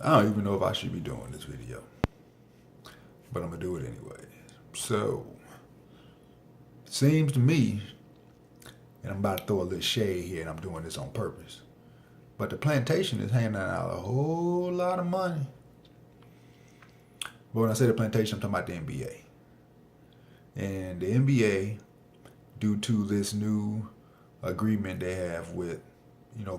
I don't even know if I should be doing this video, but I'm gonna do it anyway. So, seems to me, and I'm about to throw a little shade here, and I'm doing this on purpose, but the plantation is handing out a whole lot of money. But when I say the plantation, I'm talking about the NBA. And the NBA, due to this new agreement they have with,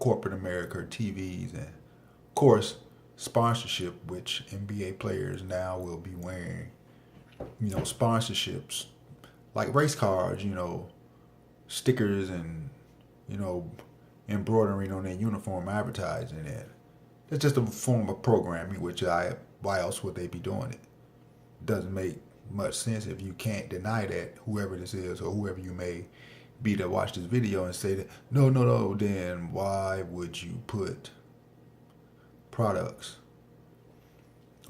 corporate America, TVs, and of course, sponsorship, which NBA players now will be wearing, sponsorships like race cars, stickers and, you know, embroidering on their uniform advertising it. It's just a form of programming, why else would they be doing it? Doesn't make much sense if you can't deny that, whoever this is or whoever you may be to watch this video and say that, no, then why would you put products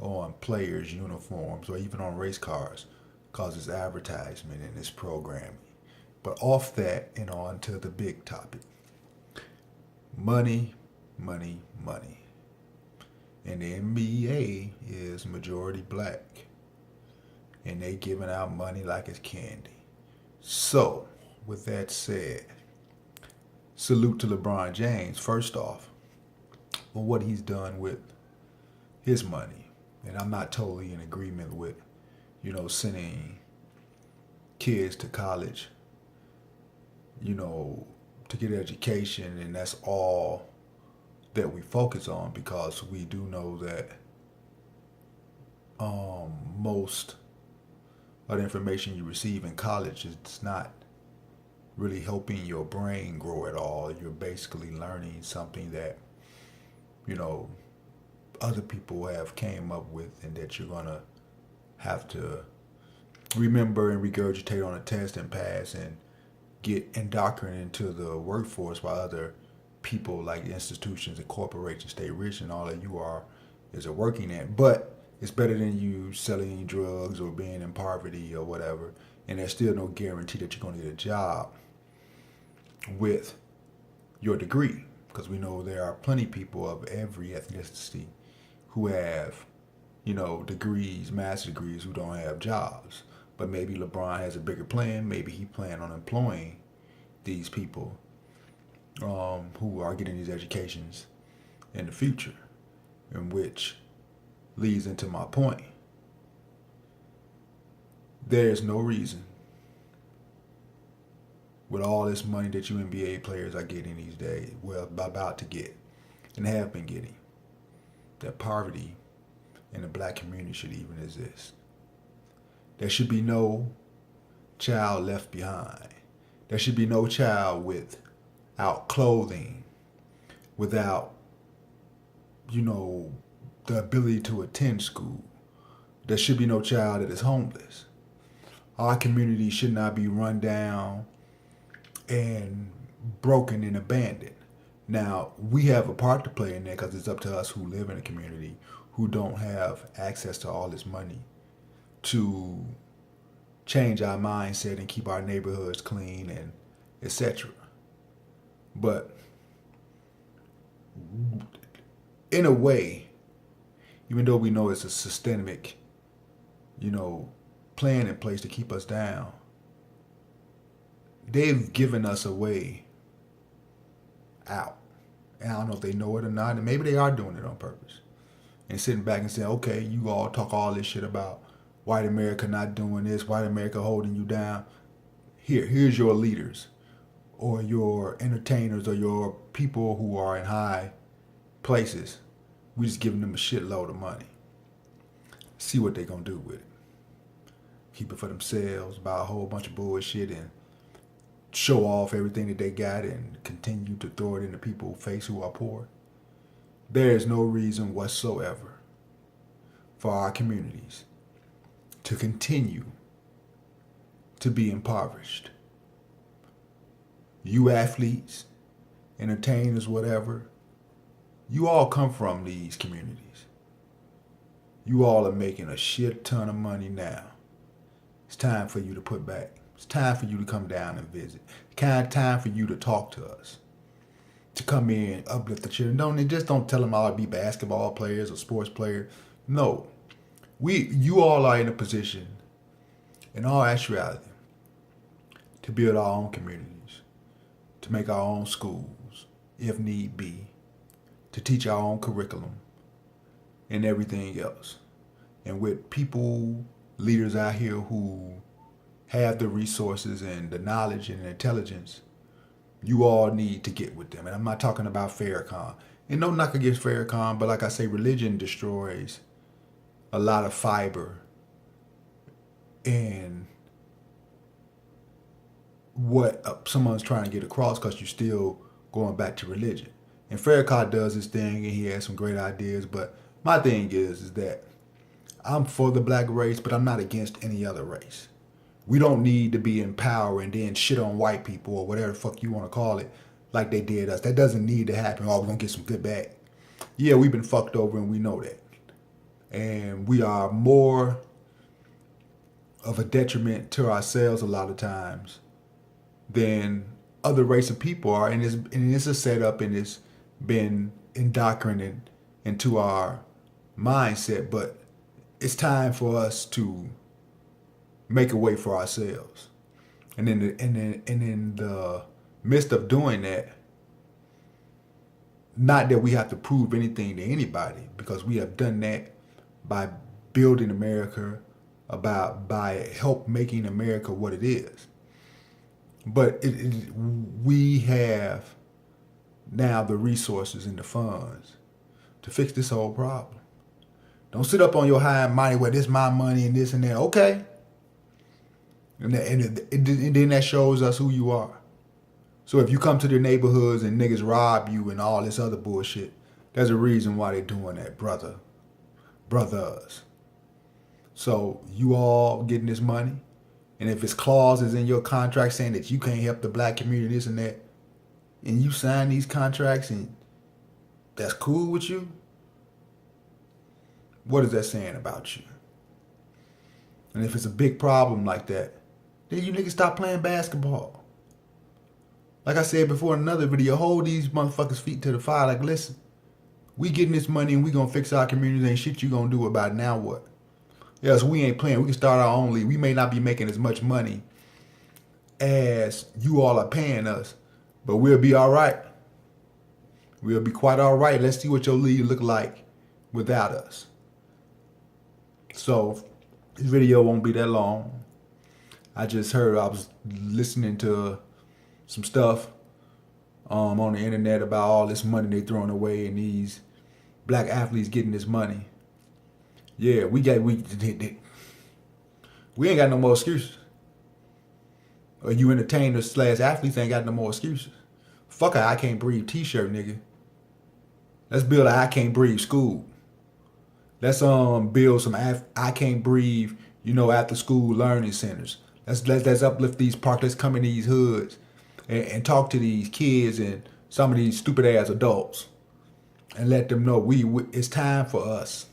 on players' uniforms or even on race cars? Because it's advertisement and it's programming. But off that and on to the big topic. Money, money, money. And the NBA is majority black. And they giving out money like it's candy. So, with that said, salute to LeBron James, first off, for what he's done with his money. And I'm not totally in agreement with, sending kids to college, to get an education, and that's all that we focus on, because we do know that most of the information you receive in college is not really helping your brain grow at all. You're basically learning something that, other people have came up with, and that you're gonna have to remember and regurgitate on a test and pass and get indoctrinated into the workforce, while other people like institutions and corporations stay rich, and all that you are is a working at. But it's better than you selling drugs or being in poverty or whatever, and there's still no guarantee that you're going to get a job with your degree, because we know there are plenty of people of every ethnicity who have, degrees, master degrees, who don't have jobs. But maybe LeBron has a bigger plan. Maybe he planned on employing these people who are getting these educations in the future, in which leads into my point. There's no reason, with all this money that you NBA players are getting these days, well, about to get, and have been getting, that poverty in the black community should even exist. There should be no child left behind. There should be no child without clothing, without, the ability to attend school. There should be no child that is homeless. Our community should not be run down and broken and abandoned. Now, we have a part to play in that, because it's up to us who live in a community who don't have access to all this money to change our mindset and keep our neighborhoods clean and etc. But in a way, even though we know it's a systemic, plan in place to keep us down, they've given us a way out. And I don't know if they know it or not, and maybe they are doing it on purpose. And sitting back and saying, okay, you all talk all this shit about white America not doing this, white America holding you down. Here's your leaders, or your entertainers, or your people who are in high places. We just giving them a shitload of money. See what they gonna do with it. Keep it for themselves, buy a whole bunch of bullshit, and show off everything that they got, and continue to throw it in the people's face who are poor. There is no reason whatsoever for our communities to continue to be impoverished. You athletes, entertainers, whatever, you all come from these communities. You all are making a shit ton of money now. It's time for you to put back. It's time for you to come down and visit. It's time for you to talk to us. to come in and uplift the children. Don't tell them all to be basketball players or sports players. No, you all are in a position, in all actuality, to build our own communities, to make our own schools, if need be, to teach our own curriculum and everything else. And with people, leaders out here who have the resources and the knowledge and the intelligence, you all need to get with them. And I'm not talking about Farrakhan. And no knock against Farrakhan, but like I say, religion destroys a lot of fiber in what someone's trying to get across, because you're still going back to religion. And Farrakhan does his thing, and he has some great ideas. But my thing is that I'm for the black race, but I'm not against any other race. We don't need to be in power and then shit on white people or whatever the fuck you want to call it like they did us. That doesn't need to happen. Oh, we're going to get some good back. Yeah, we've been fucked over and we know that. And we are more of a detriment to ourselves a lot of times than other race of people are. And it's a setup, and it's been indoctrinated into our mindset. But it's time for us to make a way for ourselves. And in the midst of doing that, not that we have to prove anything to anybody, because we have done that by building America, by help making America what it is. But we have now the resources and the funds to fix this whole problem. Don't sit up on your high and mighty, well, this is my money and this and that. Okay. And then that shows us who you are. So if you come to the neighborhoods and niggas rob you and all this other bullshit, there's a reason why they're doing that, brothers. So you all getting this money, and if it's clauses in your contract saying that you can't help the black community, this and that, and you sign these contracts and that's cool with you, what is that saying about you? And if it's a big problem like that, then you niggas stop playing basketball. Like I said before in another video, hold these motherfuckers' feet to the fire. Like, listen, we getting this money and we gonna fix our communities. Ain't shit you gonna do about it. Now what? Yes, we ain't playing. We can start our own league. We may not be making as much money as you all are paying us, but we'll be all right. We'll be quite all right. Let's see what your league look like without us. So this video won't be that long. I was listening to some stuff on the internet about all this money they throwing away and these black athletes getting this money. Yeah, we ain't got no more excuses. Or you entertainers / athletes ain't got no more excuses. Fuck a I Can't Breathe t-shirt, nigga. Let's build a I Can't Breathe school. Let's build some I Can't Breathe, after school learning centers. Let's uplift these parks. Let's come in these hoods and talk to these kids and some of these stupid ass adults and let them know it's time for us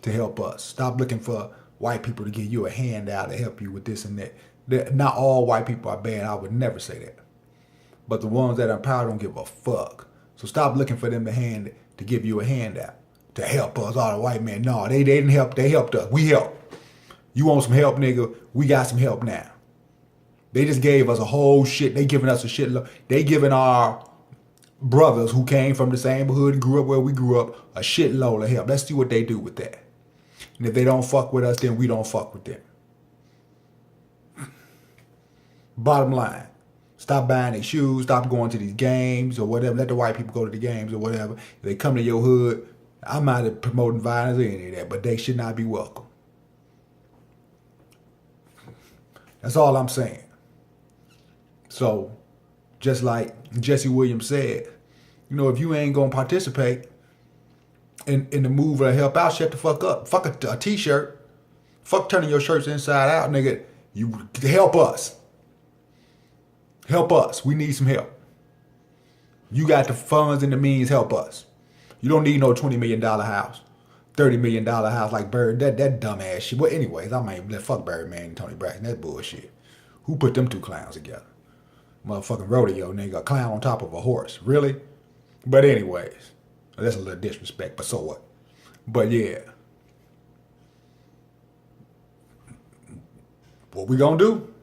to help us. Stop looking for white people to give you a handout to help you with this and that. Not all white people are bad. I would never say that. But the ones that are empowered don't give a fuck. So stop looking for them to give you a handout to help us. All the white men, no, they didn't help. They helped us. We helped. You want some help, nigga? We got some help now. They just gave us a whole shit. They giving us a shitload. They giving our brothers who came from the same hood and grew up where we grew up a shitload of help. Let's see what they do with that. And if they don't fuck with us, then we don't fuck with them. Bottom line, stop buying their shoes, stop going to these games or whatever. Let the white people go to the games or whatever. If they come to your hood, I'm not promoting violence or any of that, but they should not be welcome. That's all I'm saying. So, just like Jesse Williams said, if you ain't gonna participate in the move or help out, shut the fuck up. Fuck a t-shirt. Fuck turning your shirts inside out, nigga. You help us. Help us. We need some help. You got the funds and the means, help us. You don't need no $20 million house. $30 million house like Bird, that dumbass shit. Well, anyways, I might fuck Birdman and Tony Braxton. That's bullshit. Who put them two clowns together? motherfucking rodeo, nigga, a clown on top of a horse. Really? But anyways, that's a little disrespect, but so what? But yeah. What we gonna do?